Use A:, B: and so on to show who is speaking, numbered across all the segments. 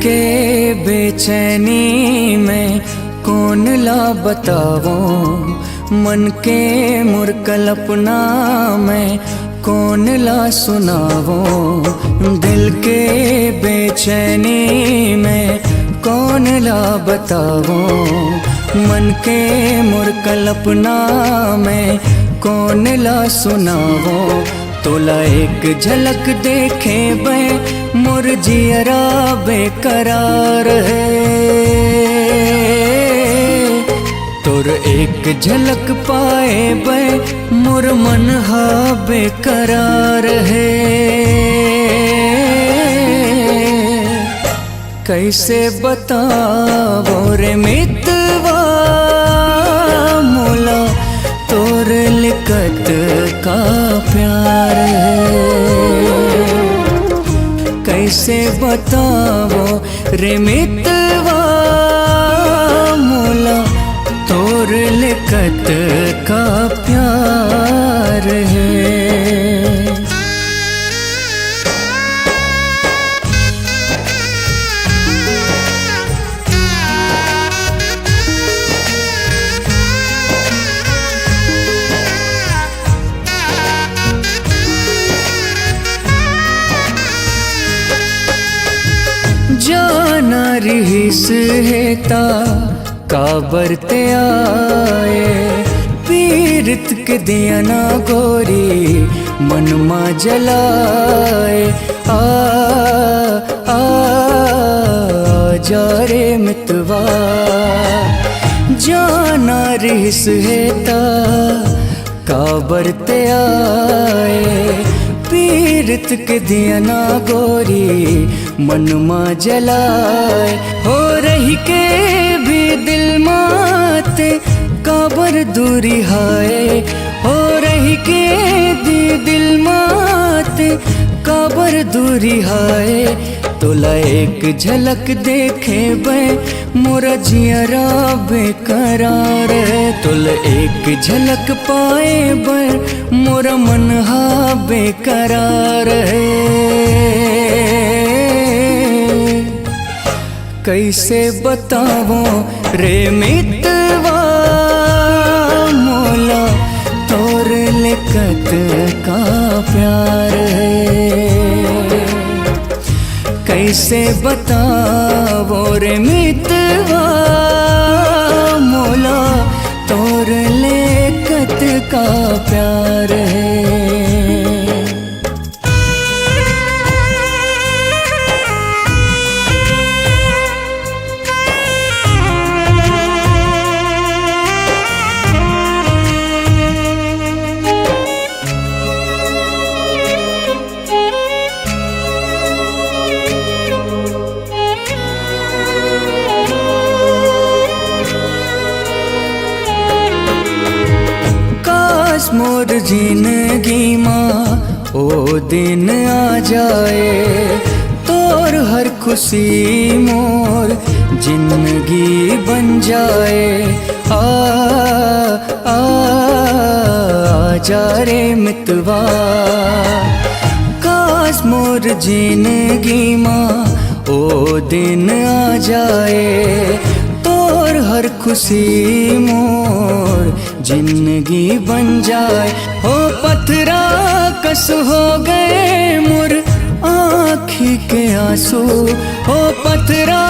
A: के बेचैनी में कौन ला बतावो, मन के मोर कल्पना में कौन ला सुनावो। दिल के बेचैनी में कौन ला बतावो, मन के मोर कल्पना में कौन ला सुनावो। तोला एक झलक देखे बे मोर जियरा बेकरार है, तोर एक झलक पाए बे मोर मन हा बेकरार है। कैसे बतावो रे मितवा मोला तोर लिखत का प्यार है। कैसे बतावो रे मितवा मोला तोर लिखत का प्यार है। जाना रहीस हेता काबर ते आए, पीरत के दिया ना गोरी मन मा जलाए। आ आ जा रे मितवा जाना रहीस हेता काबर ते आए, पीरत के दिया ना गोरी मन मा जलाए। हो रही के भी दिल माते काबर दूरी हाय, हो रही के भी दिल माते काबर दूरी हाय। तोला एक झलक देखे बे मोरा जियरा बेकरार है, तोला एक झलक पाए बे मोरा मन हा बेकरार है। कैसे बतावो रे मितवा मोला तोर लिखत का प्यार है। कैसे बतावो रे मितवा मोला तोर लिखत का प्यार है। मोर जिंदगी माँ ओ दिन आ जाए, तोर हर खुशी मोर जिंदगी बन जाए। आ आ जा रे मितवा काश मोर जिंदगी माँ ओ दिन आ जाए, तोर हर खुशी मोर जिंदगी बन जाए। हो पत्थरा कस हो गए मोर आँखी के आंसू, हो पत्थरा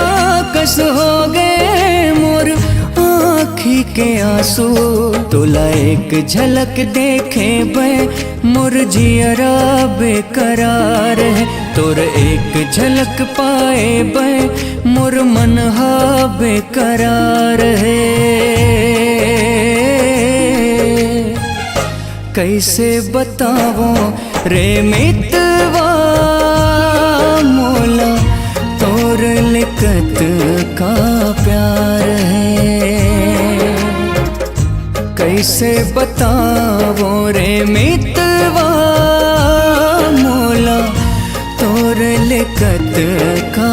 A: कस हो गए मोर आँखी के आंसू। तोला एक झलक देखे बे मोर जियरा बेकरार है, तोर एक झलक पाए बे मोर मन हा बेकरार है। कैसे बतावो रे मितवा मोला तोर लिखत का प्यार है। कैसे बतावो रे मितवा मोला तोर लिखत का